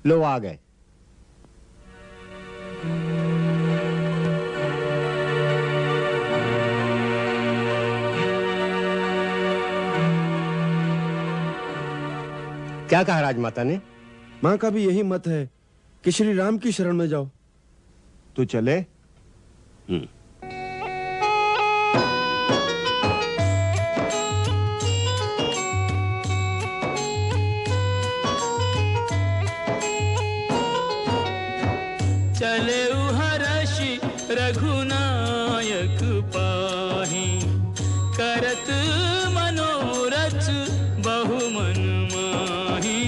लो आ गए। क्या कहा राजमाता ने? माँ का भी यही मत है कि श्री राम की शरण में जाओ। तो चले। चले हर्षि रघुनायक पाहि, करत मनोरथ बहु मन माहि,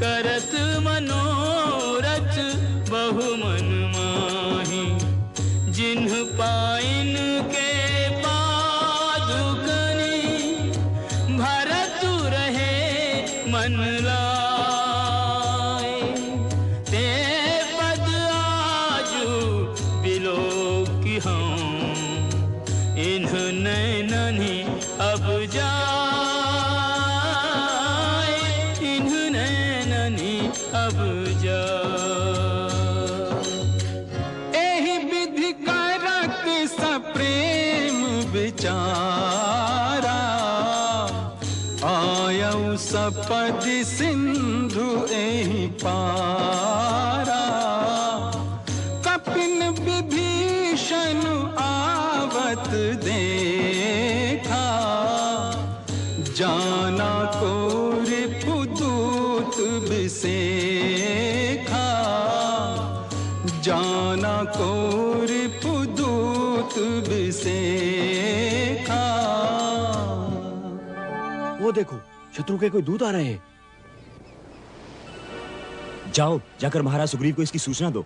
करत मनोरथ बहु मन माहि, जिन्ह पाइन के पादुकनि, भरत रहे मन लाए, ते पद आजु बिलोकी हम, इन्ह नैननि अब जाए, इन्ह नैननि अब जाए। एहि विधि करत सप्रेम विचारा, आयऊ सपदि सिंधु एहि पारा, कपिन विभीषण आवत देखा, जाना को रिपुदूत बिसेखा, जाना को रिपुदूत बिसेखा। वो देखो, शत्रु के कोई दूत आ रहे हैं। जाओ, जाकर महाराज सुग्रीव को इसकी सूचना दो।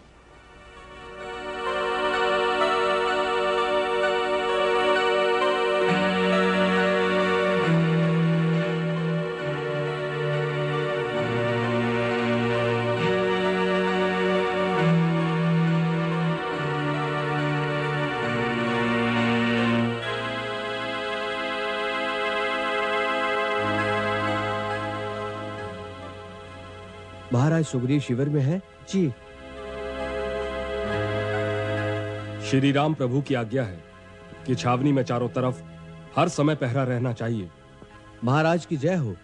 महाराज सुग्रीव शिविर में है जी। श्री राम प्रभु की आज्ञा है कि छावनी में चारों तरफ हर समय पहरा रहना चाहिए। महाराज की जय हो।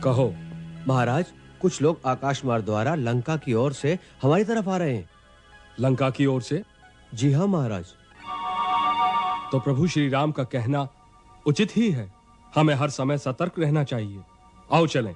कहो। महाराज, कुछ लोग आकाश मार्ग द्वारा लंका की ओर से हमारी तरफ आ रहे हैं। लंका की ओर से? जी हाँ महाराज। तो प्रभु श्री राम का कहना उचित ही है, हमें हर समय सतर्क रहना चाहिए। आओ चलें।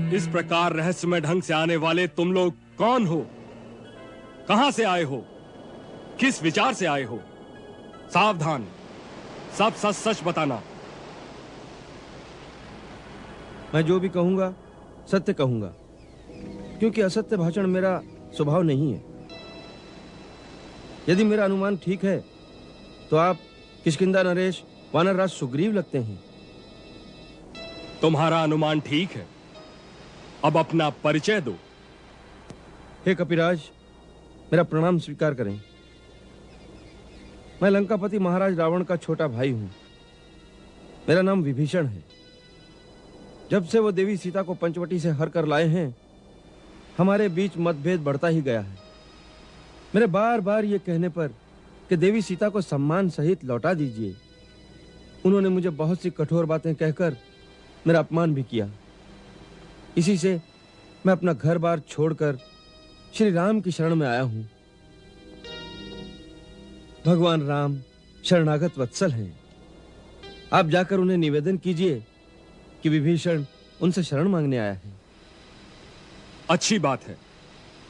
इस प्रकार रहस्यमय ढंग से आने वाले तुम लोग कौन हो? कहां से आए हो? किस विचार से आए हो? सावधान, सब सच सच बताना। मैं जो भी कहूंगा सत्य कहूंगा, क्योंकि असत्य भाषण मेरा स्वभाव नहीं है। यदि मेरा अनुमान ठीक है तो आप किष्किंधा नरेश वानरराज सुग्रीव लगते हैं। तुम्हारा अनुमान ठीक है, अब अपना परिचय दो। हे कपिराज, मेरा प्रणाम स्वीकार करें। मैं लंकापति महाराज रावण का छोटा भाई हूं। मेरा नाम विभीषण है। जब से वो देवी सीता को पंचवटी से हर कर लाए हैं, हमारे बीच मतभेद बढ़ता ही गया है। मेरे बार बार ये कहने पर कि देवी सीता को सम्मान सहित लौटा दीजिए, उन्होंने मुझे बहुत सी कठोर बातें कहकर मेरा अपमान भी किया। इसी से मैं अपना घर बार छोड़कर श्री राम की शरण में आया हूं। भगवान राम शरणागत वत्सल हैं। आप जाकर उन्हें निवेदन कीजिए कि विभीषण उनसे शरण मांगने आया है। अच्छी बात है,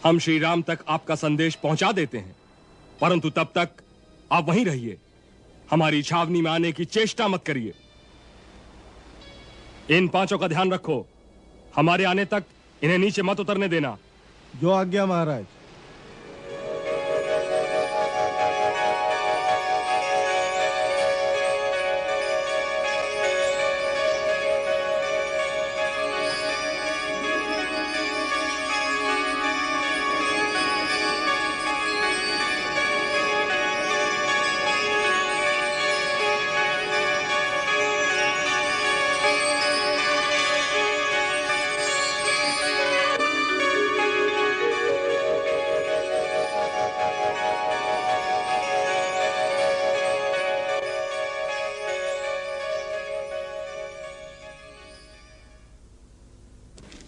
हम श्री राम तक आपका संदेश पहुंचा देते हैं, परंतु तब तक आप वहीं रहिए। हमारी छावनी में आने की चेष्टा मत करिए। इन पांचों का ध्यान रखो, हमारे आने तक इन्हें नीचे मत उतरने देना। जो आज्ञा महाराज।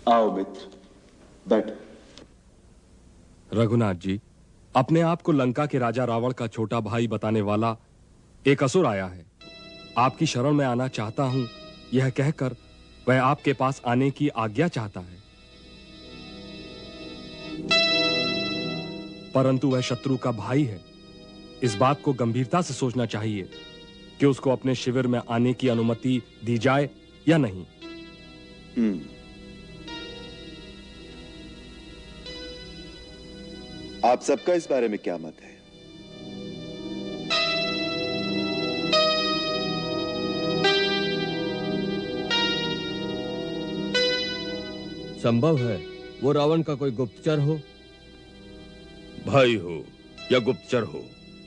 आओ मित्र, बैठो। रघुनाथ जी, अपने आप को लंका के राजा रावण का छोटा भाई बताने वाला एक असुर आया है। आपकी शरण में आना चाहता हूं, यह कहकर वह आपके पास आने की आज्ञा चाहता है, परंतु वह शत्रु का भाई है। इस बात को गंभीरता से सोचना चाहिए कि उसको अपने शिविर में आने की अनुमति दी जाए या नहीं। आप सबका इस बारे में क्या मत है? संभव है वो रावण का कोई गुप्तचर हो। भाई हो या गुप्तचर हो,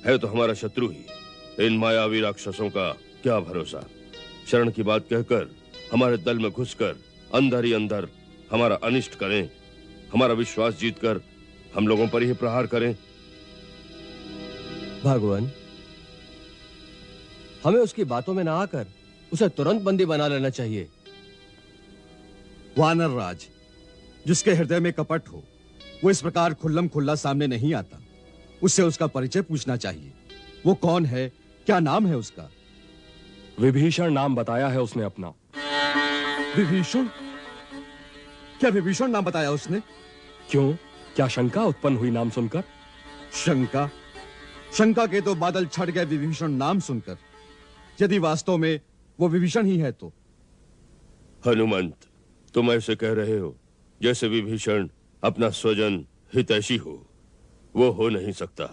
है तो हमारा शत्रु ही। इन मायावी राक्षसों का क्या भरोसा। शरण की बात कहकर हमारे दल में घुसकर अंदर ही अंदर हमारा अनिष्ट करें, हमारा विश्वास जीतकर हम लोगों पर ही प्रहार करें। भगवान, हमें उसकी बातों में ना आकर उसे तुरंत बंदी बना लेना चाहिए। वानर राज, जिसके हृदय में कपट हो, वो इस प्रकार खुल्लम खुल्ला सामने नहीं आता। उससे उसका परिचय पूछना चाहिए। वो कौन है, क्या नाम है उसका? विभीषण नाम बताया है उसने अपना। विभीषण? क्या विभीषण नाम बताया उसने? क्यों, क्या शंका उत्पन्न हुई नाम सुनकर? शंका? शंका के तो बादल छट गए विभीषण नाम सुनकर। यदि वास्तव में वो विभीषण ही है तो। हनुमंत, तुम ऐसे कह रहे हो जैसे विभीषण अपना स्वजन हितैषी हो। वो हो नहीं सकता।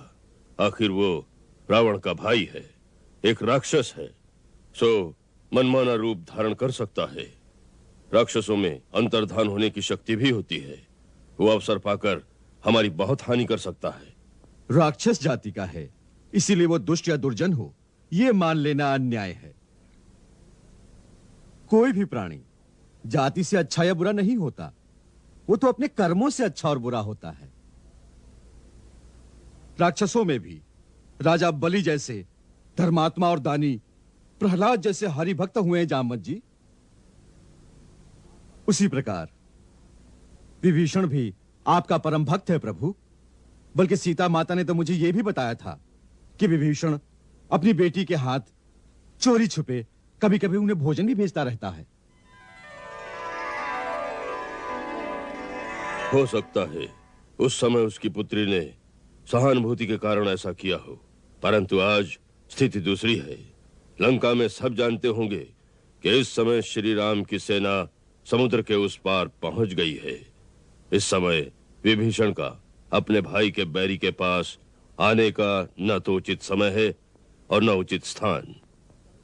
आखिर वो रावण का भाई है, एक राक्षस है, सो मनमाना रूप धारण कर सकता है। राक्षसों में अंतर्धान होने की शक्ति भी होती है। वो अवसर पाकर हमारी बहुत हानि कर सकता है। राक्षस जाति का है, इसीलिए वो दुष्ट या दुर्जन हो, यह मान लेना अन्याय है। कोई भी प्राणी जाति से अच्छा या बुरा नहीं होता, वो तो अपने कर्मों से अच्छा और बुरा होता है। राक्षसों में भी राजा बलि जैसे धर्मात्मा और दानी, प्रहलाद जैसे हरिभक्त हुए हैं जामवंत जी। उसी प्रकार विभीषण भी आपका परम भक्त है प्रभु। बल्कि सीता माता ने तो मुझे यह भी बताया था कि विभीषण अपनी बेटी के हाथ चोरी छुपे कभी कभी उन्हें भोजन भी भेजता रहता है। हो सकता है उस समय उसकी पुत्री ने सहानुभूति के कारण ऐसा किया हो, परंतु आज स्थिति दूसरी है। लंका में सब जानते होंगे कि इस समय श्री राम की सेना समुद्र के उस पार पहुंच गई है। इस समय विभीषण का अपने भाई के बैरी के पास आने का न तो उचित समय है और न उचित स्थान।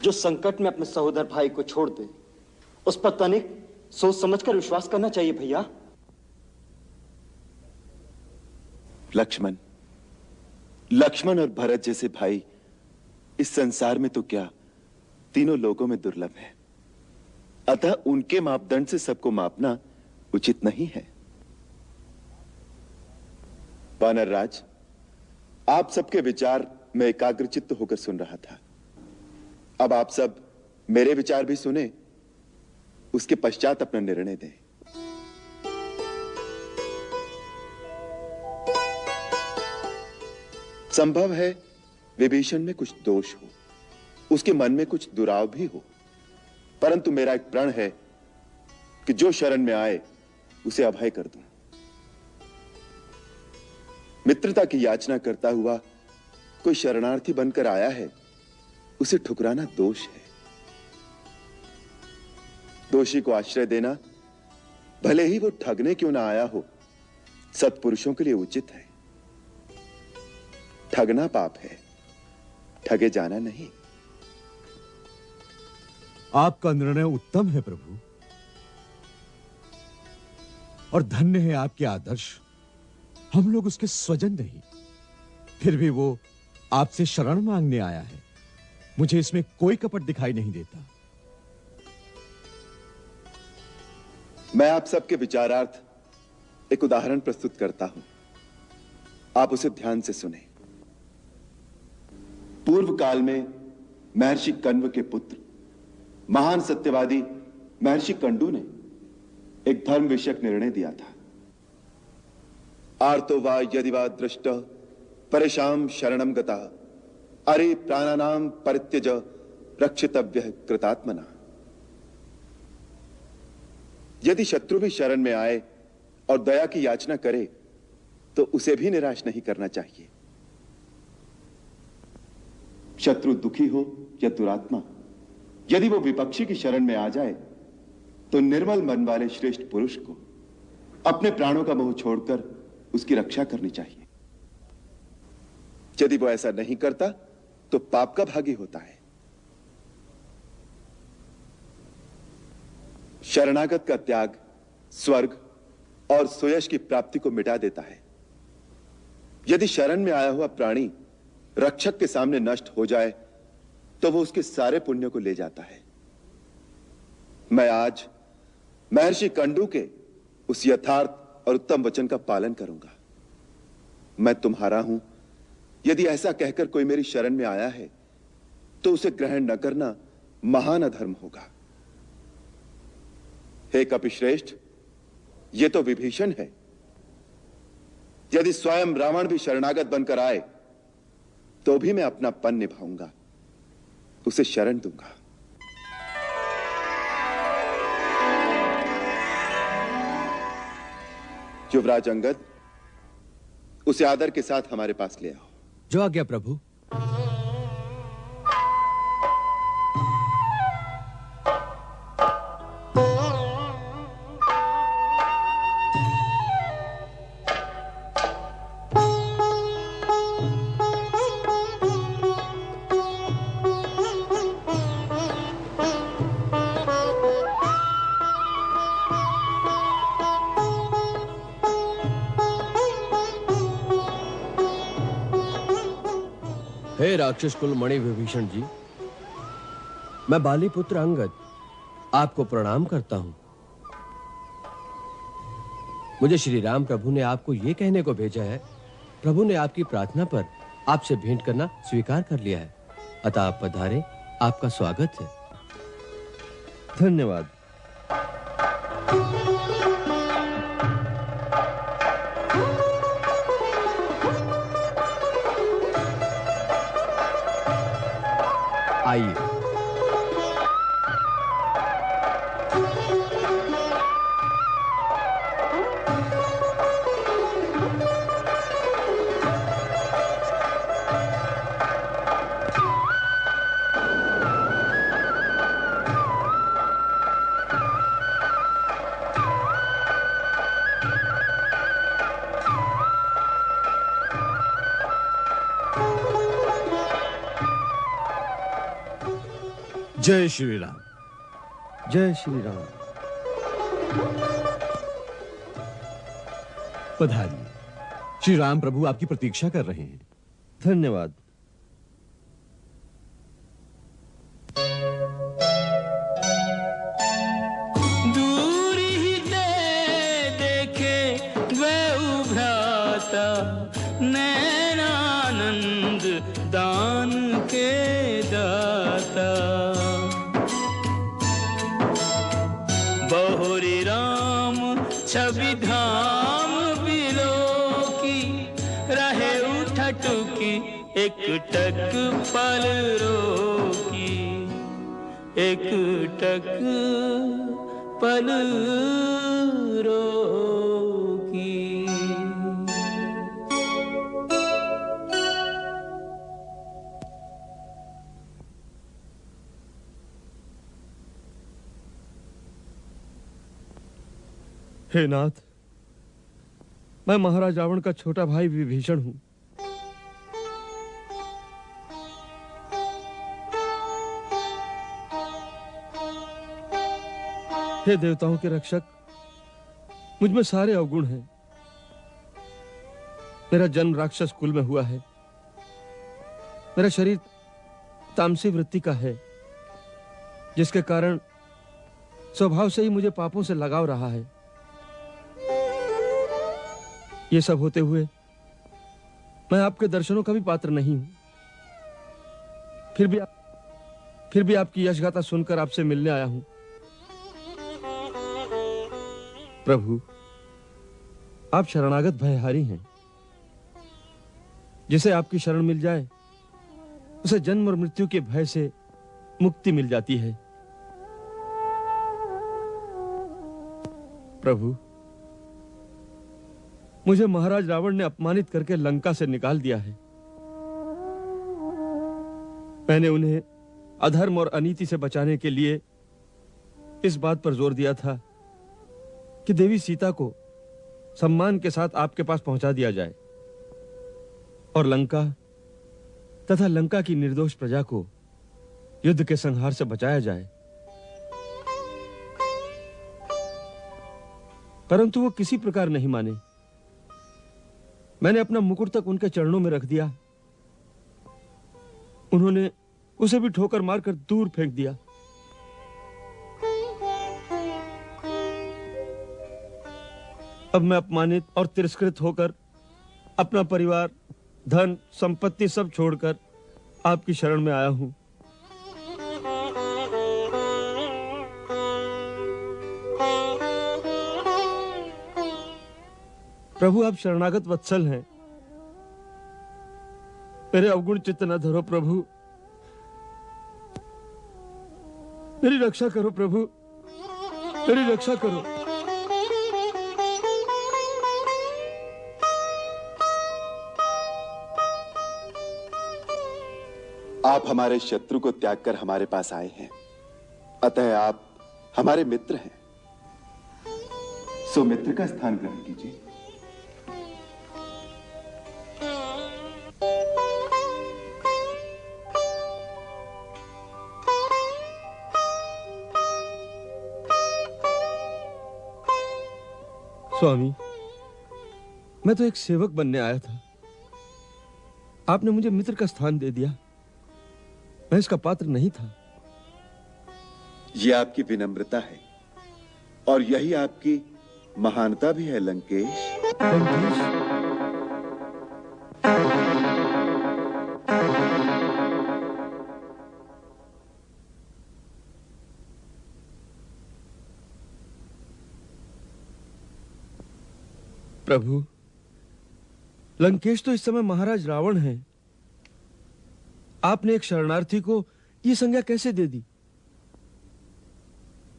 जो संकट में अपने सहोदर भाई को छोड़ दे, उस पर तनिक सोच समझकर विश्वास करना चाहिए भैया। लक्ष्मण, लक्ष्मण और भरत जैसे भाई इस संसार में तो क्या तीनों लोगों में दुर्लभ है। अतः उनके मापदंड से सबको मापना उचित नहीं है। वानर राज, आप सबके विचार मैं एकाग्रचित्त होकर सुन रहा था। अब आप सब मेरे विचार भी सुने, उसके पश्चात अपना निर्णय दें। संभव है विभीषण में कुछ दोष हो, उसके मन में कुछ दुराव भी हो, परंतु मेरा एक प्रण है कि जो शरण में आए उसे अभय कर दूं। मित्रता की याचना करता हुआ कोई शरणार्थी बनकर आया है, उसे ठुकराना दोष है। दोषी को आश्रय देना, भले ही वो ठगने क्यों ना आया हो, सत्पुरुषों के लिए उचित है। ठगना पाप है, ठगे जाना नहीं। आपका निर्णय उत्तम है प्रभु, और धन्य है आपके आदर्श। हम लोग उसके स्वजन नहीं, फिर भी वो आपसे शरण मांगने आया है। मुझे इसमें कोई कपट दिखाई नहीं देता। मैं आप सबके विचारार्थ एक उदाहरण प्रस्तुत करता हूं, आप उसे ध्यान से सुने। पूर्व काल में महर्षि कण्व के पुत्र महान सत्यवादी महर्षि कंडू ने एक धर्म विषयक निर्णय दिया था। आर्तो वा यदि वा दृष्ट परेशान शरणम गता अरे प्राणानाम परित्यज रक्षितव्यः कृतात्मना। यदि शत्रु भी शरण में आए और दया की याचना करे तो उसे भी निराश नहीं करना चाहिए। शत्रु दुखी हो या दुरात्मा, यदि वो विपक्षी की शरण में आ जाए तो निर्मल मन वाले श्रेष्ठ पुरुष को अपने प्राणों का मोह छोड़कर उसकी रक्षा करनी चाहिए। यदि वो ऐसा नहीं करता तो पाप का भागी होता है। शरणागत का त्याग स्वर्ग और सुयश की प्राप्ति को मिटा देता है। यदि शरण में आया हुआ प्राणी रक्षक के सामने नष्ट हो जाए तो वो उसके सारे पुण्य को ले जाता है। मैं आज महर्षि कंडू के उस यथार्थ और उत्तम वचन का पालन करूंगा। मैं तुम्हारा हूं, यदि ऐसा कहकर कोई मेरी शरण में आया है तो उसे ग्रहण न करना महान अधर्म होगा। हे कपिश्रेष्ठ, ये तो विभीषण है। यदि स्वयं रावण भी शरणागत बनकर आए तो भी मैं अपना पन निभाऊंगा, उसे शरण दूंगा। युवराज अंगद, उसे आदर के साथ हमारे पास ले आओ। जो आज्ञा प्रभु। हे राक्षस कुल मणि विभीषण जी, मैं बाली पुत्र अंगद आपको प्रणाम करता हूं। मुझे श्री राम प्रभु ने आपको यह कहने को भेजा है, प्रभु ने आपकी प्रार्थना पर आपसे भेंट करना स्वीकार कर लिया है, अतः आप पधारे, आपका स्वागत है। धन्यवाद। आइए। जय श्री राम। जय श्री राम। पधारिए, श्री राम प्रभु आपकी प्रतीक्षा कर रहे हैं। धन्यवाद। दूर ही देखे वह उभराता नैनानंद दान के दाता। बहुरी राम छवि धाम बिलो की रहे उठटुकी एक टक पल रोकी एक टक पल रोकी। हे नाथ, मैं महाराज रावण का छोटा भाई विभीषण हूं। हे देवताओं के रक्षक, मुझ में सारे अवगुण हैं। मेरा जन्म राक्षस कुल में हुआ है। मेरा शरीर तामसी वृत्ति का है, जिसके कारण स्वभाव से ही मुझे पापों से लगाव रहा है। ये सब होते हुए मैं आपके दर्शनों का भी पात्र नहीं हूं। फिर भी आपकी यशगाथा सुनकर आपसे मिलने आया हूं। प्रभु, आप शरणागत भयहारी हैं। जिसे आपकी शरण मिल जाए उसे जन्म और मृत्यु के भय से मुक्ति मिल जाती है। प्रभु, मुझे महाराज रावण ने अपमानित करके लंका से निकाल दिया है। मैंने उन्हें अधर्म और अनीति से बचाने के लिए इस बात पर जोर दिया था कि देवी सीता को सम्मान के साथ आपके पास पहुंचा दिया जाए और लंका तथा लंका की निर्दोष प्रजा को युद्ध के संहार से बचाया जाए। परंतु वो किसी प्रकार नहीं माने। मैंने अपना मुकुट तक उनके चरणों में रख दिया। उन्होंने उसे भी ठोकर मारकर दूर फेंक दिया। अब मैं अपमानित और तिरस्कृत होकर अपना परिवार, धन, संपत्ति सब छोड़कर आपकी शरण में आया हूं। प्रभु, आप शरणागत वत्सल हैं। मेरे अवगुण चित्त न धरो प्रभु। मेरी रक्षा करो प्रभु, मेरी रक्षा करो। आप हमारे शत्रु को त्याग कर हमारे पास आए हैं, अतः आप हमारे मित्र हैं। सो मित्र का स्थान ग्रहण कीजिए। स्वामी, मैं तो एक सेवक बनने आया था। आपने मुझे मित्र का स्थान दे दिया। मैं इसका पात्र नहीं था। यह आपकी विनम्रता है और यही आपकी महानता भी है लंकेश। प्रभु, लंकेश तो इस समय महाराज रावण हैं। आपने एक शरणार्थी को ये संज्ञा कैसे दे दी?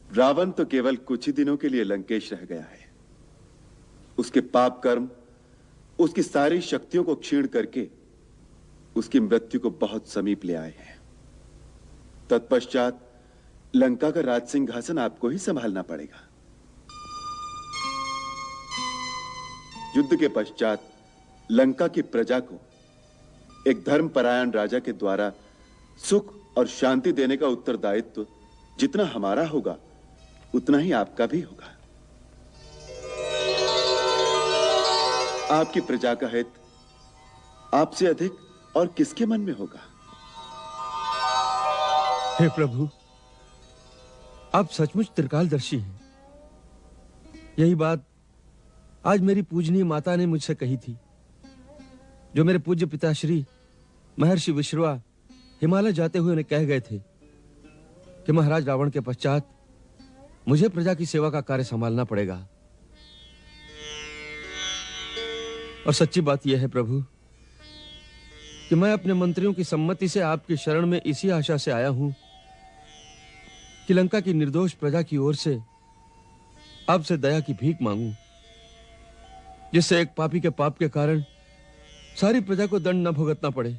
रावण तो केवल कुछ ही दिनों के लिए लंकेश रह गया है। उसके पाप कर्म उसकी सारी शक्तियों को क्षीण करके उसकी मृत्यु को बहुत समीप ले आए हैं। तत्पश्चात लंका का राज सिंहासन आपको ही संभालना पड़ेगा। युद्ध के पश्चात लंका की प्रजा को एक धर्मपरायण राजा के द्वारा सुख और शांति देने का उत्तरदायित्व जितना हमारा होगा उतना ही आपका भी होगा। आपकी प्रजा का हित आपसे अधिक और किसके मन में होगा? हे प्रभु, आप सचमुच त्रिकालदर्शी हैं। यही बात आज मेरी पूजनीय माता ने मुझसे कही थी, जो मेरे पूज्य पिताश्री महर्षि विश्रवा हिमालय जाते हुए उन्हें कह गए थे कि महाराज रावण के पश्चात मुझे प्रजा की सेवा का कार्य संभालना पड़ेगा। और सच्ची बात यह है प्रभु कि मैं अपने मंत्रियों की सम्मति से आपकी शरण में इसी आशा से आया हूं कि लंका की निर्दोष प्रजा की ओर से आपसे दया की भीख मांगूं, जिससे एक पापी के पाप के कारण सारी प्रजा को दंड न भुगतना पड़े।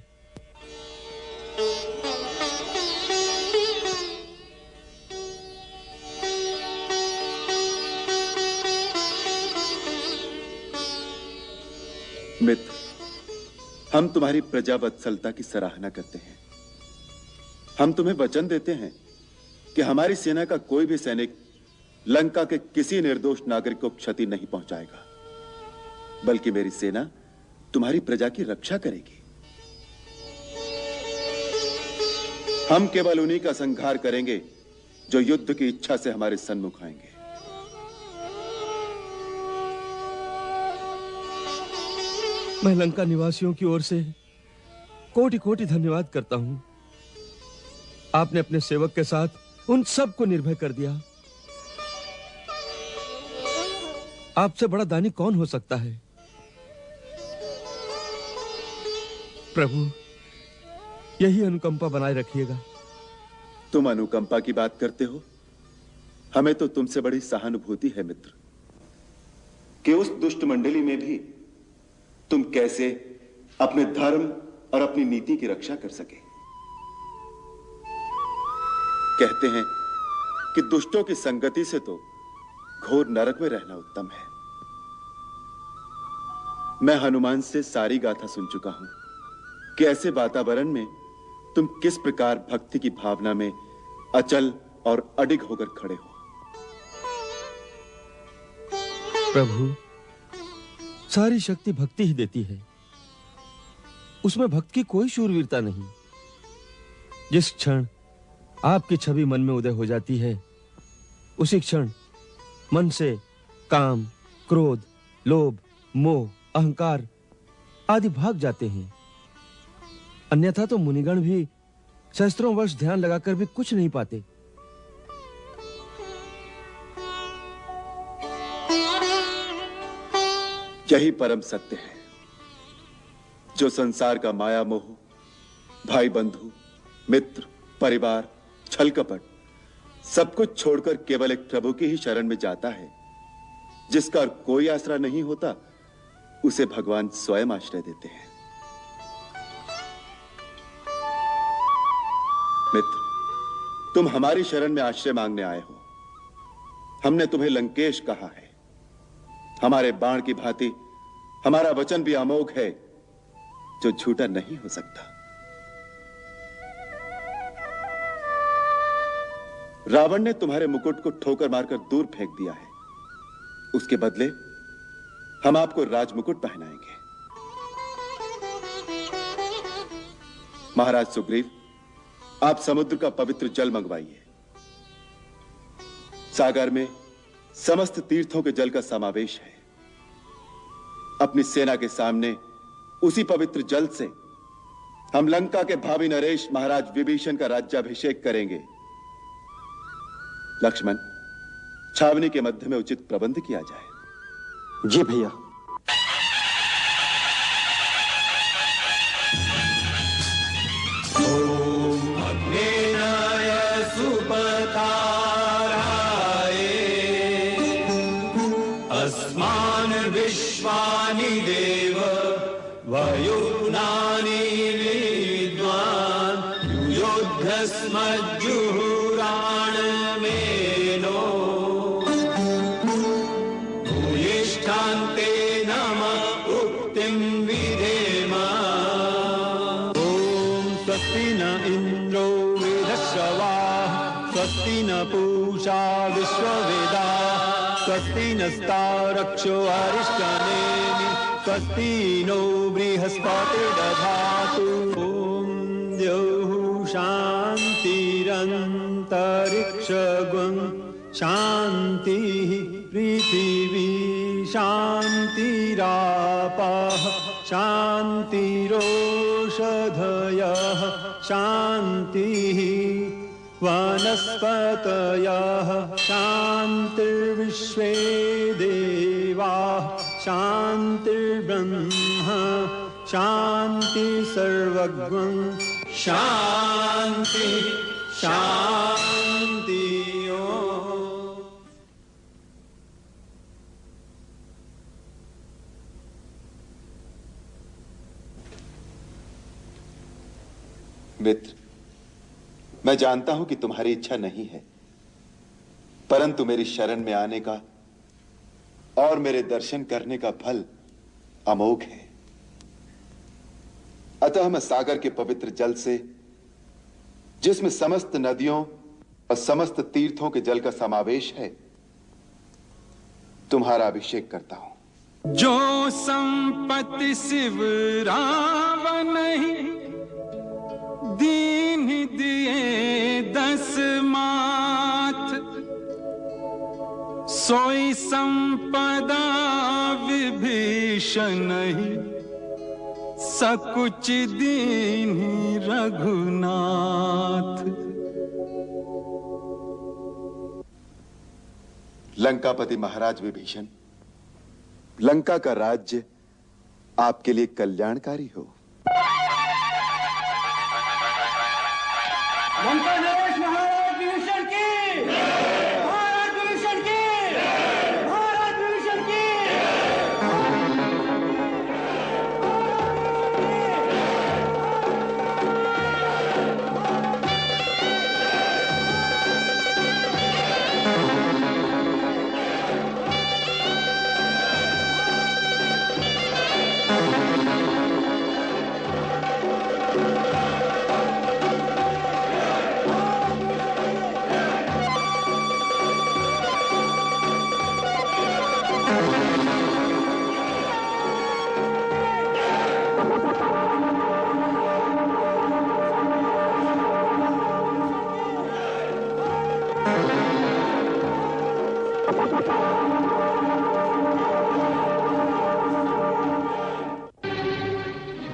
मित्र, हम तुम्हारी प्रजा वत्सलता की सराहना करते हैं। हम तुम्हें वचन देते हैं कि हमारी सेना का कोई भी सैनिक लंका के किसी निर्दोष नागरिक को क्षति नहीं पहुंचाएगा, बल्कि मेरी सेना तुम्हारी प्रजा की रक्षा करेगी। हम केवल उन्हीं का संहार करेंगे जो युद्ध की इच्छा से हमारे सन्मुख आएंगे। मैं लंका निवासियों की ओर से कोटि कोटि धन्यवाद करता हूं। आपने अपने सेवक के साथ उन सब को निर्भय कर दिया। आपसे बड़ा दानी कौन हो सकता है? प्रभु, यही अनुकंपा बनाए रखिएगा। तुम अनुकंपा की बात करते हो, हमें तो तुमसे बड़ी सहानुभूति है मित्र, कि उस दुष्ट मंडली में भी तुम कैसे अपने धर्म और अपनी नीति की रक्षा कर सके। कहते हैं कि दुष्टों की संगति से तो घोर नरक में रहना उत्तम है। मैं हनुमान से सारी गाथा सुन चुका हूं कि ऐसे वातावरण में तुम किस प्रकार भक्ति की भावना में अचल और अडिग होकर खड़े हो। प्रभु, सारी शक्ति भक्ति ही देती है। उसमें भक्त की कोई शूरवीरता नहीं। जिस क्षण आपकी छवि मन में उदय हो जाती है, उसी क्षण मन से काम, क्रोध, लोभ, मोह, अहंकार आदि भाग जाते हैं। अन्यथा तो मुनिगण भी सहस्त्रों वर्ष ध्यान लगाकर भी कुछ नहीं पाते। यही परम सत्य है, जो संसार का माया मोह, भाई बंधु, मित्र, परिवार, छल कपट सब कुछ छोड़कर केवल एक प्रभु की ही शरण में जाता है, जिसका कोई आसरा नहीं होता, उसे भगवान स्वयं आश्रय देते हैं। मित्र, तुम हमारी शरण में आश्रय मांगने आए हो। हमने तुम्हें लंकेश कहा है। हमारे बाण की भांति हमारा वचन भी अमोघ है, जो झूठा नहीं हो सकता। रावण ने तुम्हारे मुकुट को ठोकर मारकर दूर फेंक दिया है। उसके बदले हम आपको राजमुकुट पहनाएंगे। महाराज सुग्रीव, आप समुद्र का पवित्र जल मंगवाइए। सागर में समस्त तीर्थों के जल का समावेश है। अपनी सेना के सामने उसी पवित्र जल से हम लंका के भावी नरेश महाराज विभीषण का राज्याभिषेक करेंगे। लक्ष्मण, छावनी के मध्य में उचित प्रबंध किया जाए। जी भैया। विश्वानि देव वयुनानि विद्वान् युद्धस्मज्जुहुराणमेनो भूयिष्ठान्ते नमः उक्तिं विधेम। ॐ स्वस्ति न इन्द्रो वृधश्रवाः स्वस्ति न पूषा विश्ववेदाः स्वस्ति नस्तारक्षो अरिष्टनेमि स्वस्ति नो बृहस्पतिर्दधातु। ॐ द्यौः शान्तिरन्तरिक्षगुं शान्तिः पृथिवी शान्तिरापः शान्तिरोषधयः शान्तिः वनस्पतयः शान्तिर्विश्वे देवाः शान्तिर्ब्रह्म शान्ति सर्वज्ञं शान्ति शान्ति। मित्र, मैं जानता हूं कि तुम्हारी इच्छा नहीं है, परंतु मेरी शरण में आने का और मेरे दर्शन करने का फल अमोघ है। अतः मैं सागर के पवित्र जल से, जिसमें समस्त नदियों और समस्त तीर्थों के जल का समावेश है, तुम्हारा अभिषेक करता हूं। जो संपत्ति शिव रावण दीन दिए 10 माथ, सोई संपदा विभीषण सकुच दीन्हि रघुनाथ। लंकापति महाराज विभीषण, लंका का राज्य आपके लिए कल्याणकारी हो। लंका नरेश महाराज विभीषण की, महाराज विभीषण की, महाराज विभीषण की।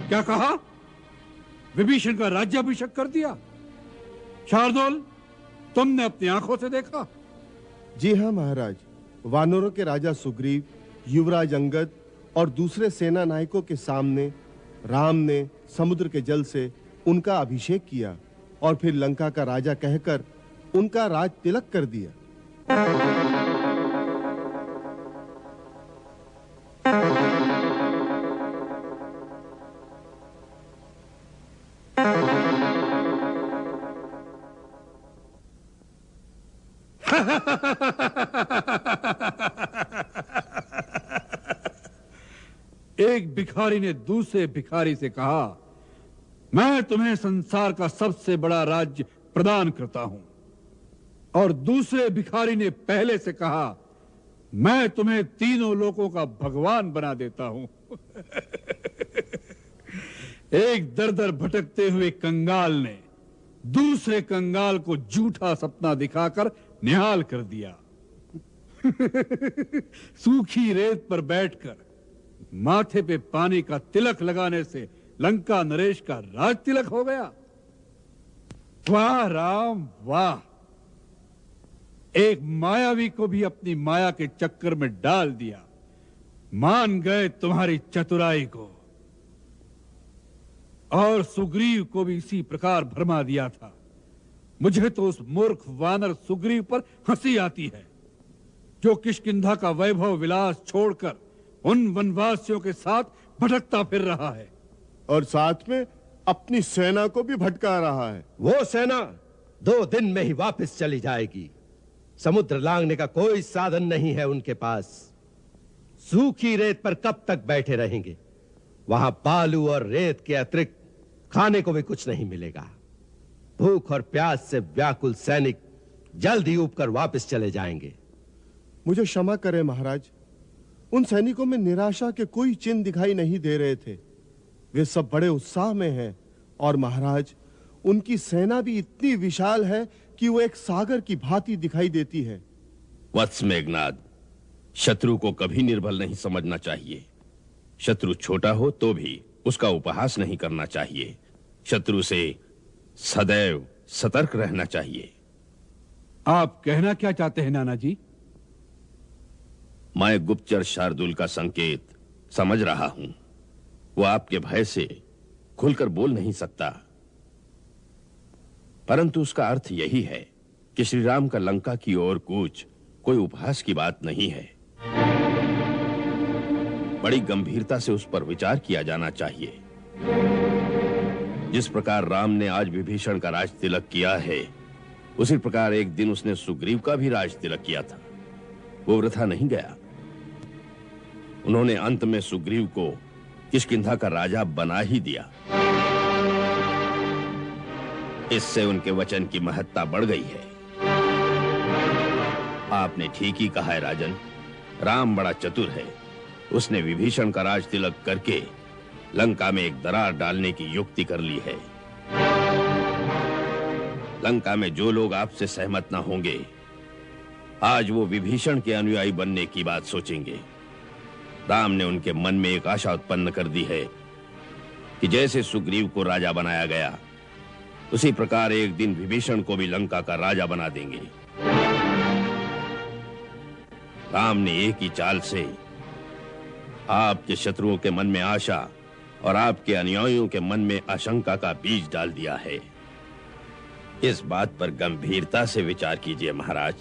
क्या कहा? विभीषण का राज्याभिषेक कर दिया? शार्दूल, तुमने अपनी आंखों से देखा? जी हाँ महाराज, वानरों के राजा सुग्रीव, युवराज अंगद और दूसरे सेना नायकों के सामने राम ने समुद्र के जल से उनका अभिषेक किया और फिर लंका का राजा कहकर उनका राज तिलक कर दिया। एक भिखारी ने दूसरे भिखारी से कहा, मैं तुम्हें संसार का सबसे बड़ा राज्य प्रदान करता हूं। और दूसरे भिखारी ने पहले से कहा, मैं तुम्हें तीनों लोकों का भगवान बना देता हूं। एक दर दर भटकते हुए कंगाल ने दूसरे कंगाल को झूठा सपना दिखाकर निहाल कर दिया। सूखी रेत पर बैठकर माथे पे पानी का तिलक लगाने से लंका नरेश का राज तिलक हो गया। वाह राम वाह! एक मायावी को भी अपनी माया के चक्कर में डाल दिया। मान गए तुम्हारी चतुराई को। और सुग्रीव को भी इसी प्रकार भरमा दिया था। मुझे तो उस मूर्ख वानर सुग्रीव पर हंसी आती है, जो किष्किंधा का वैभव विलास छोड़कर उन वनवासियों के साथ भटकता फिर रहा है और साथ में अपनी सेना को भी भटका रहा है। वो सेना 2 दिन में ही वापस चली जाएगी। समुद्र लांघने का कोई साधन नहीं है उनके पास। सूखी रेत पर कब तक बैठे रहेंगे? वहां बालू और रेत के अतिरिक्त खाने को भी कुछ नहीं मिलेगा। भूख और प्यास से व्याकुल सैनिक जल्द ही ऊब कर वापस चले जाएंगे। मुझे क्षमा करें महाराज, उन सैनिकों में निराशा के कोई चिन्ह दिखाई नहीं दे रहे थे। वे सब बड़े उत्साह में हैं और महाराज, उनकी सेना भी इतनी विशाल है कि वो एक सागर की भांति दिखाई देती है। वत्स मेघनाद, शत्रु को कभी निर्बल नहीं समझना चाहिए। शत्रु छोटा हो तो भी उसका उपहास नहीं करना चाहिए। शत्रु से सदैव सतर्क रहना चाहिए। आप कहना क्या चाहते हैं नाना जी? मैं गुप्तचर शार्दुल का संकेत समझ रहा हूं। वो आपके भय से खुलकर बोल नहीं सकता, परंतु उसका अर्थ यही है कि श्री राम का लंका की ओर कूच कोई उपहास की बात नहीं है। बड़ी गंभीरता से उस पर विचार किया जाना चाहिए। जिस प्रकार राम ने आज विभीषण का राज तिलक किया है, उसी प्रकार एक दिन उसने सुग्रीव का भी राज तिलक किया था। वो वृथा नहीं गया। उन्होंने अंत में सुग्रीव को किष्किंधा का राजा बना ही दिया। इससे उनके वचन की महत्ता बढ़ गई है। आपने ठीक ही कहा है राजन, राम बड़ा चतुर है। उसने विभीषण का राज तिलक करके लंका में एक दरार डालने की युक्ति कर ली है। लंका में जो लोग आपसे सहमत ना होंगे, आज वो विभीषण के अनुयायी बनने की बात सोचेंगे। राम ने उनके मन में एक आशा उत्पन्न कर दी है कि जैसे सुग्रीव को राजा बनाया गया, उसी प्रकार एक दिन विभीषण को भी लंका का राजा बना देंगे। राम ने एक ही चाल से आपके शत्रुओं के मन में आशा और आपके अनुयायियों के मन में आशंका का बीज डाल दिया है। इस बात पर गंभीरता से विचार कीजिए महाराज।